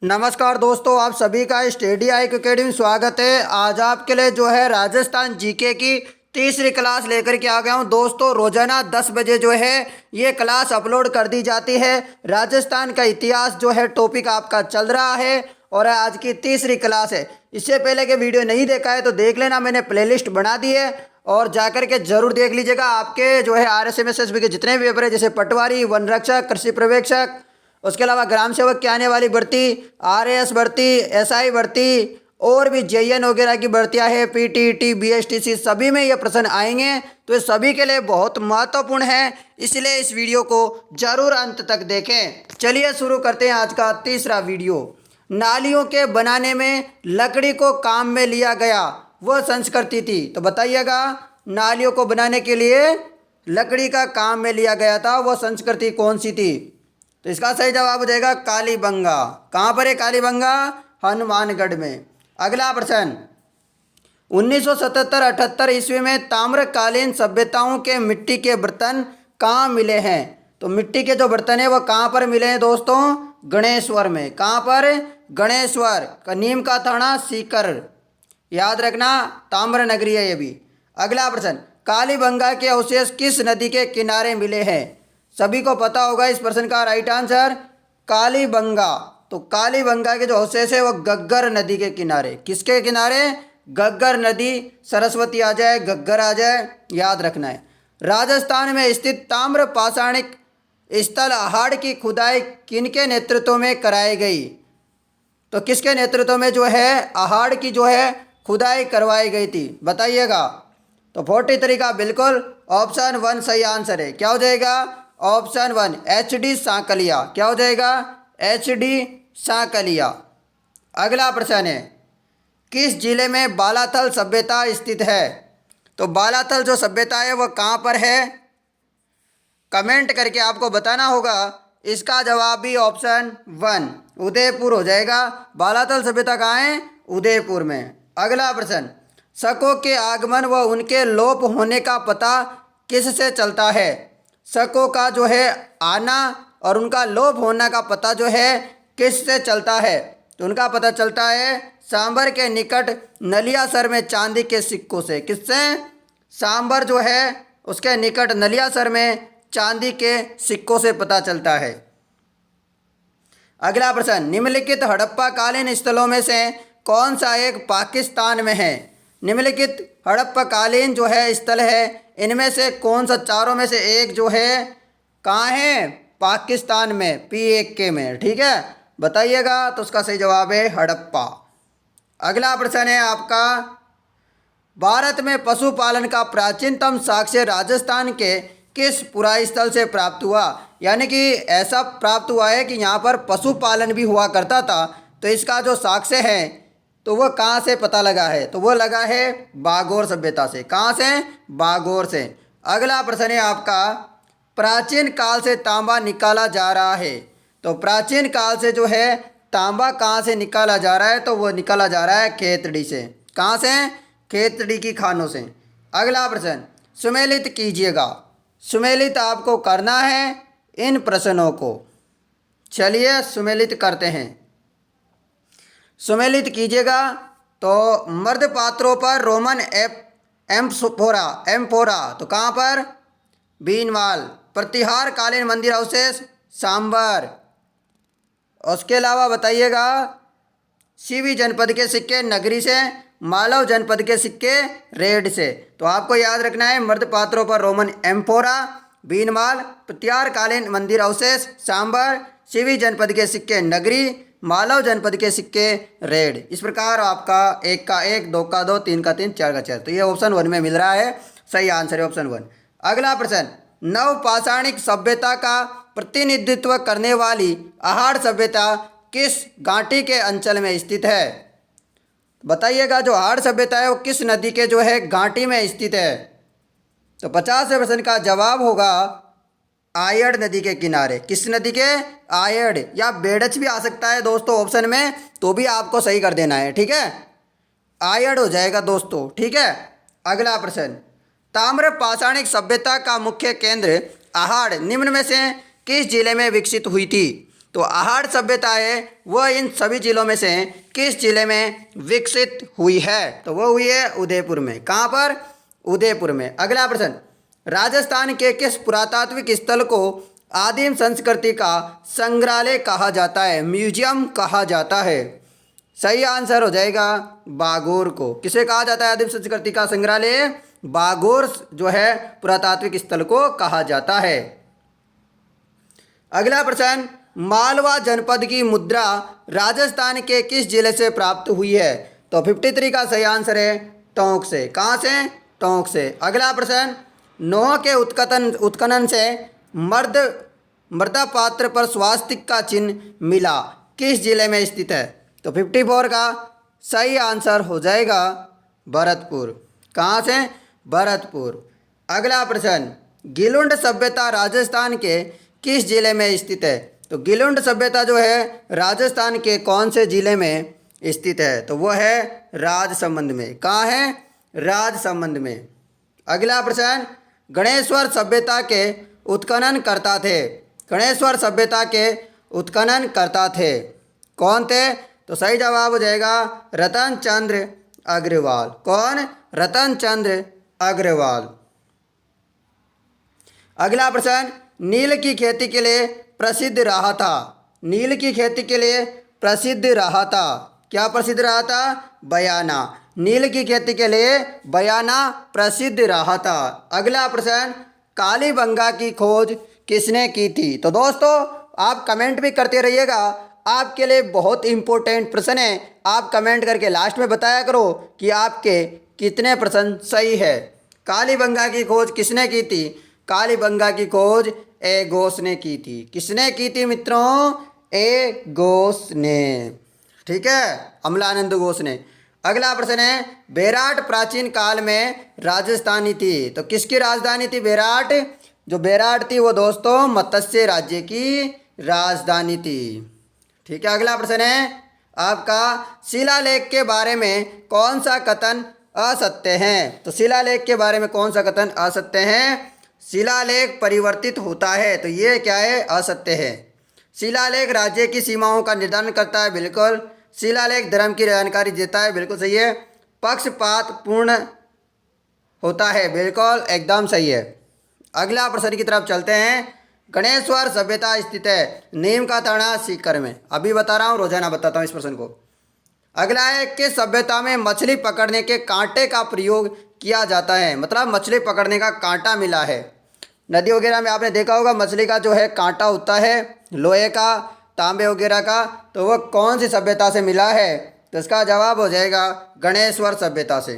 नमस्कार दोस्तों, आप सभी का स्टडी आई अकेडमी स्वागत है। आज आपके लिए जो है राजस्थान जीके की तीसरी क्लास लेकर के आ गया हूं। दोस्तों रोजाना 10 बजे जो है ये क्लास अपलोड कर दी जाती है। राजस्थान का इतिहास जो है टॉपिक आपका चल रहा है और आज की तीसरी क्लास है। इससे पहले के वीडियो नहीं देखा है तो देख लेना, मैंने प्लेलिस्ट बना दी है और जाकर के जरूर देख लीजिएगा। आपके जो है RSMSSB के जितने भी पेपर है, जैसे पटवारी, वन रक्षक, कृषि पर्यवेक्षक, उसके अलावा ग्राम सेवक की आने वाली भर्ती, RAS भर्ती, SI भर्ती और भी JN वगैरह की भर्तियां है, PTET, BSTC, सभी में ये प्रश्न आएंगे। तो ये सभी के लिए बहुत महत्वपूर्ण है, इसलिए इस वीडियो को जरूर अंत तक देखें। चलिए शुरू करते हैं आज का तीसरा वीडियो। नालियों के बनाने में लकड़ी को काम में लिया गया वह संस्कृति थी। तो बताइएगा, नालियों को बनाने के लिए लकड़ी का काम में लिया गया था, वह संस्कृति कौन सी थी? तो इसका सही जवाब हो जाएगा कालीबंगा। कहाँ पर है कालीबंगा? हनुमानगढ़ में। अगला प्रश्न, 1977-78 ईस्वी में ताम्रकालीन सभ्यताओं के मिट्टी के बर्तन कहाँ मिले हैं? तो मिट्टी के जो बर्तन है वो कहाँ पर मिले हैं दोस्तों? गणेश्वर में। कहाँ पर? गणेश्वर। नीम का थाना, सीकर, याद रखना, ताम्र नगरी है ये भी। अगला प्रश्न, कालीबंगा के अवशेष किस नदी के किनारे मिले हैं? सभी को पता होगा इस प्रश्न का राइट आंसर कालीबंगा। तो कालीबंगा के जो अवशेष है वो गग्गर नदी के किनारे। किसके किनारे? गग्गर नदी, सरस्वती आ जाए, गग्गर आ जाए, याद रखना है। राजस्थान में स्थित ताम्र पाषाणिक स्थल अहाड़ की खुदाई किनके नेतृत्व में कराई गई? तो किसके नेतृत्व में जो है अहाड़ की जो है खुदाई करवाई गई थी? बताइएगा। तो 43 का बिल्कुल ऑप्शन 1 सही आंसर है। क्या हो जाएगा? Option 1 HD Sankalia. क्या हो जाएगा? HD सांकलिया। अगला प्रश्न है, किस जिले में बालाथल सभ्यता स्थित है? तो बालाथल जो सभ्यता है वो कहाँ पर है? कमेंट करके आपको बताना होगा। इसका जवाब भी ऑप्शन 1 उदयपुर हो जाएगा। बालाथल सभ्यता कहाँ है? उदयपुर में। अगला प्रश्न, शकों के आगमन व उनके लोप होने का पता किससे चलता है? शकों का जो है आना और उनका लोप होने का पता जो है किससे चलता है? तो उनका पता चलता है सांबर के निकट नलियासर में चांदी के सिक्कों से। किससे? सांबर जो है उसके निकट नलियासर में चांदी के सिक्कों से पता चलता है। अगला प्रश्न, निम्नलिखित हड़प्पा कालीन स्थलों में से कौन सा एक पाकिस्तान में है? निम्नलिखित हड़प्पा कालीन जो है स्थल है, इनमें से कौन सा चारों में से एक जो है कहाँ है? पाकिस्तान में, PAK में। ठीक है, बताइएगा। तो उसका सही जवाब है हड़प्पा। अगला प्रश्न है आपका, भारत में पशुपालन का प्राचीनतम साक्ष्य राजस्थान के किस पुरास्थल से प्राप्त हुआ? यानी कि ऐसा प्राप्त हुआ है कि यहाँ पर पशुपालन भी हुआ करता था। तो इसका जो साक्ष्य है तो वह कहाँ से पता लगा है? तो वो लगा है बागोर सभ्यता से। कहाँ से? बागोर से। अगला प्रश्न है आपका, प्राचीन काल से तांबा निकाला जा रहा है। तो प्राचीन काल से जो है तांबा कहाँ से निकाला जा रहा है? तो वो निकाला जा रहा है खेतड़ी से। कहाँ से? खेतड़ी की खानों से। अगला प्रश्न, सुमेलित कीजिएगा। सुमेलित आपको करना है इन प्रश्नों को। चलिए सुमेलित करते हैं। सुमेलित कीजिएगा। तो मर्द पात्रों पर रोमन एम्फोरा तो कहाँ पर? बीनवाल। प्रतिहार कालीन मंदिर अवशेष सांबर। उसके अलावा बताइएगा, सीवी जनपद के सिक्के नगरी से, मालव जनपद के सिक्के रेड से। तो आपको याद रखना है मर्द पात्रों पर रोमन एम्फोरा, बीनमाल, प्रतिहार कालीन मंदिर अवशेष सांबर, सीवी जनपद के सिक्के नगरी, मालव जनपद के सिक्के रेड। इस प्रकार आपका 1 का 1, 2 का 2, 3 का 3, 4 का 4। तो ये ऑप्शन 1 में मिल रहा है, सही आंसर है ऑप्शन 1। अगला प्रश्न, नवपाषाणिक सभ्यता का प्रतिनिधित्व करने वाली अहाड़ सभ्यता किस घाटी के अंचल में स्थित है? बताइएगा, जो अहाड़ सभ्यता है वो किस नदी के जो है घाटी में स्थित है? तो 50वें प्रश्न का जवाब होगा आयड़ नदी के किनारे। किस नदी के? आयड़, या बेड़च भी आ सकता है दोस्तों ऑप्शन में, तो भी आपको सही कर देना है। ठीक है, आयड़ हो जाएगा दोस्तों। ठीक है। अगला प्रश्न, ताम्र पाषाणिक सभ्यता का मुख्य केंद्र अहाड़ निम्न में से किस जिले में विकसित हुई थी? तो आहड़ सभ्यता है वह इन सभी जिलों में से किस जिले में विकसित हुई है? तो वो हुई है उदयपुर में। कहाँ पर? उदयपुर में। अगला प्रश्न, राजस्थान के किस पुरातात्विक स्थल को आदिम संस्कृति का संग्रहालय कहा जाता है, म्यूजियम कहा जाता है? सही आंसर हो जाएगा बागोर को। किसे कहा जाता है आदिम संस्कृति का संग्रहालय? बागोर जो है पुरातात्विक स्थल को कहा जाता है। अगला प्रश्न, मालवा जनपद की मुद्रा राजस्थान के किस जिले से प्राप्त हुई है? तो 53 का सही आंसर है टोंक से। कहाँ से? टोंक से। अगला प्रश्न, नौह के उत्खनन से मृदा पात्र पर स्वास्तिक का चिन्ह मिला किस जिले में स्थित है? तो 54 का सही आंसर हो जाएगा भरतपुर। कहाँ से? भरतपुर। अगला प्रश्न, गिलुंड सभ्यता राजस्थान के किस जिले में स्थित है? तो गिलुंड सभ्यता जो है राजस्थान के कौन से जिले में स्थित है? तो वो है राजसमंद में। कहाँ है? राजसमंद में। अगला प्रश्न, गणेश्वर सभ्यता के उत्खनन करता थे। गणेश्वर सभ्यता के उत्खनन करता थे कौन थे? तो सही जवाब हो जाएगा रतन चंद्र अग्रवाल। कौन? रतन चंद्र अग्रवाल। अगला प्रश्न, नील की खेती के लिए प्रसिद्ध रहा था। नील की खेती के लिए प्रसिद्ध रहा था, क्या प्रसिद्ध रहा था? बयाना। नील की खेती के लिए बयाना प्रसिद्ध रहा था। अगला प्रश्न, कालीबंगा की खोज किसने की थी? तो दोस्तों आप कमेंट भी करते रहिएगा, आपके लिए बहुत इंपॉर्टेंट प्रश्न है। आप कमेंट करके लास्ट में बताया करो कि आपके कितने प्रश्न सही है। कालीबंगा की खोज किसने की थी? कालीबंगा की खोज एगोस ने की थी। किसने की थी मित्रों? एगोस ने। ठीक है, अमलानंद घोष ने। अगला प्रश्न है, बेराट प्राचीन काल में राजस्थानी थी। तो किसकी राजधानी थी बेराट? जो बेराट थी वो दोस्तों मत्स्य राज्य की राजधानी थी। ठीक है, अगला प्रश्न है आपका, शिलालेख के बारे में कौन सा कथन असत्य है? तो शिलालेख के बारे में कौन सा कथन असत्य है? शिलालेख परिवर्तित होता है, तो ये क्या है? असत्य है। शिलालेख राज्य की सीमाओं का निर्धारण करता है, बिल्कुल। शिलालेख धर्म की जानकारी देता है, बिल्कुल सही है। पक्षपात पूर्ण होता है, बिल्कुल एकदम सही है। अगला प्रश्न की तरफ चलते हैं। गणेश्वर सभ्यता स्थित है, नीम का ताना सीकर में। अभी बता रहा हूँ, रोजाना बताता हूँ इस प्रश्न को। अगला है, किस सभ्यता में मछली पकड़ने के कांटे का प्रयोग किया जाता है? मतलब मछली पकड़ने का कांटा मिला है। नदी वगैरह में आपने देखा होगा मछली का जो है कांटा होता है लोहे का, तांबे वगैरह का, तो वह कौन सी सभ्यता से मिला है? तो इसका जवाब हो जाएगा गणेश्वर सभ्यता से।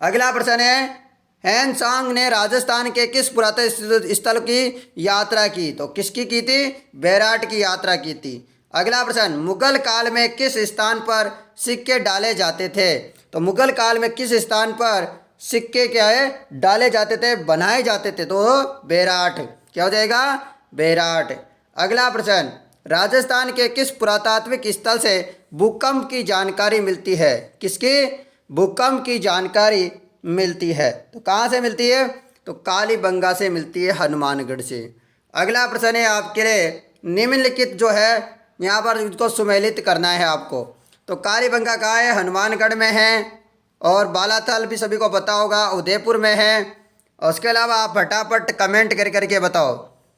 अगला प्रश्न है, हैन सांग ने राजस्थान के किस पुरातन स्थल की यात्रा की? तो किसकी की थी? बेराट की यात्रा की थी। अगला प्रश्न, मुगल काल में किस स्थान पर सिक्के डाले जाते थे? तो मुगल काल में किस स्थान पर सिक्के क्या है डाले जाते थे, बनाए जाते थे? तो बेराट। क्या हो जाएगा? बेराट। अगला प्रश्न, राजस्थान के किस पुरातात्विक स्थल से भूकंप की जानकारी मिलती है? किसकी? भूकंप की जानकारी मिलती है। तो कहाँ से मिलती है? तो कालीबंगा से मिलती है, हनुमानगढ़ से। अगला प्रश्न है आपके लिए, निम्नलिखित जो है यहाँ पर इसको सुमेलित करना है आपको। तो कालीबंगा कहाँ है? हनुमानगढ़ में है। और बालाथल भी सभी को पता होगा, उदयपुर में है। और उसके अलावा आप फटाफट कमेंट कर करके बताओ।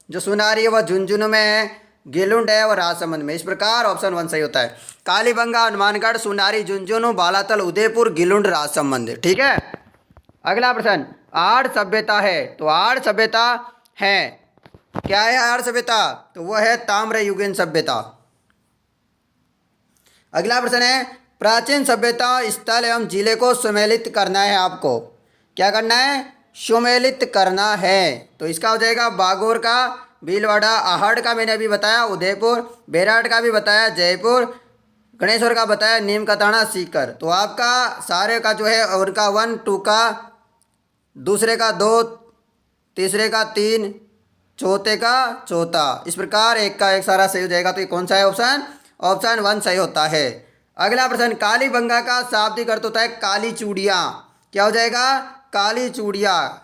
जो सुनारी है वह झुंझुनू में है, गिलुंड है और राजसमंद में। इस प्रकार ऑप्शन 1 सही होता है। कालीबंगा, हनुमानगढ़, सुनारी, झुंझुनू, बालाथल, उदयपुर, गिलुंड, राजसमंद। ठीक है। अगला प्रश्न, आर्य सभ्यता है। तो आर्य सभ्यता है, क्या है आर्य सभ्यता? तो वह है ताम्रयुगीन सभ्यता। अगला प्रश्न है, प्राचीन सभ्यता स्थल एवं जिले को सुमेलित करना है आपको। क्या करना है? सुमेलित करना है। तो इसका हो जाएगा बागोर का भीलवाड़ा, आहड़ का मैंने अभी बताया उदयपुर, बेराट का भी बताया जयपुर, गणेश्वर का बताया नीम का ताना सीकर। तो आपका सारे का जो है और का 1, 2 का, दूसरे का 2, तीसरे का 3, चौथे का चौथा। इस प्रकार एक का एक सारा सही हो जाएगा। तो ये कौन सा है ऑप्शन? ऑप्शन 1 सही होता है। अगला प्रश्न, कालीबंगा का शाब्दिक अर्थ होता है काली चूड़ियाँ। क्या हो जाएगा? काली चूड़ियाँ।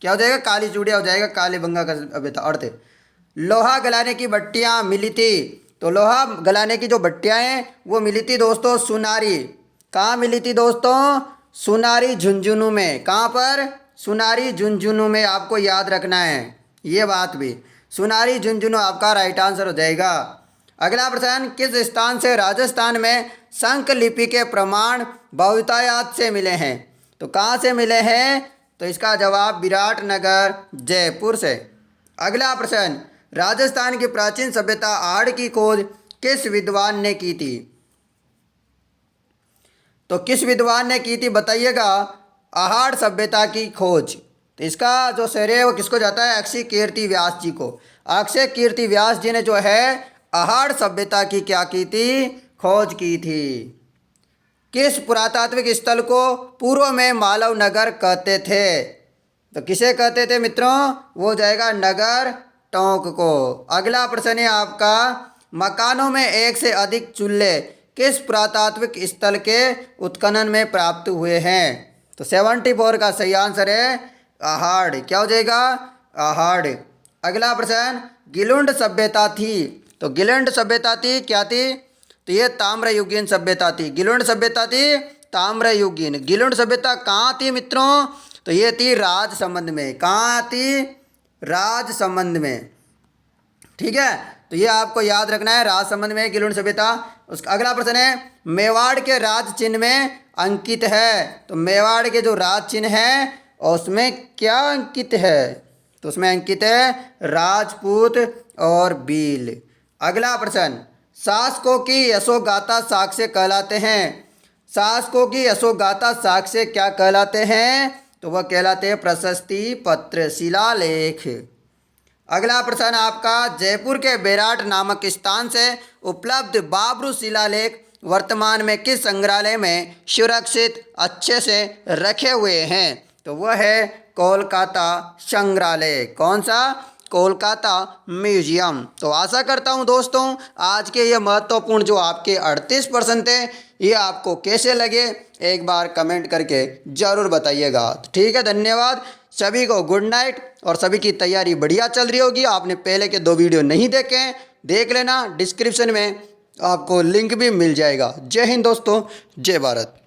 क्या हो जाएगा, काली चूड़िया हो जाएगा, कालीबंगा का अब था अर्थ। लोहा गलाने की भट्टियाँ मिली थी, तो लोहा गलाने की जो भट्टियाँ हैं वो मिली थी दोस्तों सुनारी। कहाँ मिली थी दोस्तों, सुनारी झुंझुनू में। कहाँ पर, सुनारी झुंझुनू में, आपको याद रखना है ये बात भी। सुनारी झुंझुनू आपका राइट आंसर हो जाएगा। अगला प्रश्न, किस स्थान से राजस्थान में शंख लिपि के प्रमाण बहुतायत से मिले हैं। तो कहाँ से मिले हैं, तो इसका जवाब विराटनगर जयपुर से। अगला प्रश्न, राजस्थान की प्राचीन सभ्यता आहड़ की खोज किस विद्वान ने की थी। तो किस विद्वान ने की थी बताइएगा, आहड़ सभ्यता की खोज। तो इसका जो श्रेय वो किसको जाता है, अक्षय कीर्ति व्यास जी को। अक्षय कीर्ति व्यास जी ने जो है आहड़ सभ्यता की क्या की थी, खोज की थी। किस पुरातात्विक स्थल को पूर्व में मालव नगर कहते थे। तो किसे कहते थे मित्रों, वो जाएगा नगर टोंक को। अगला प्रश्न है आपका, मकानों में एक से अधिक चूल्हे किस पुरातात्विक स्थल के उत्खनन में प्राप्त हुए हैं। तो 74 का सही आंसर है आहड़। क्या हो जाएगा, आहड़। अगला प्रश्न, गिलुंड सभ्यता थी। तो गिलुंड सभ्यता थी क्या थी, तो ये ताम्रयुगीन सभ्यता थी। गिलुंड सभ्यता थी ताम्रयुगीन। गिलुंड सभ्यता कहाँ थी मित्रों, तो ये थी राजसमंद में। कहाँ थी, राजसमंद में। ठीक है, तो ये आपको याद रखना है, राजसमंद में गिलुंड सभ्यता। उसका अगला प्रश्न है, मेवाड़ के राज चिन्ह में अंकित है। तो मेवाड़ के जो राज चिन्ह है उसमें क्या अंकित है, तो उसमें अंकित है राजपूत और बील। अगला प्रश्न, शासकों की यशोगाथा साक्ष्य कहलाते हैं। शासकों की यशोगाथा साक्ष्य क्या कहलाते हैं, तो वह कहलाते हैं प्रशस्ति पत्र, शिलालेख। अगला प्रश्न आपका, जयपुर के बेराट नामक स्थान से उपलब्ध बाबरू शिलालेख वर्तमान में किस संग्रहालय में सुरक्षित अच्छे से रखे हुए हैं। तो वह है कोलकाता संग्रहालय। कौन सा, कोलकाता म्यूजियम। तो आशा करता हूं दोस्तों आज के ये महत्वपूर्ण जो आपके 38 प्रश्न थे ये आपको कैसे लगे एक बार कमेंट करके ज़रूर बताइएगा। ठीक है, धन्यवाद सभी को, गुड नाइट। और सभी की तैयारी बढ़िया चल रही होगी। आपने पहले के 2 वीडियो नहीं देखे हैं, देख लेना, डिस्क्रिप्शन में आपको लिंक भी मिल जाएगा। जय हिंद दोस्तों, जय भारत।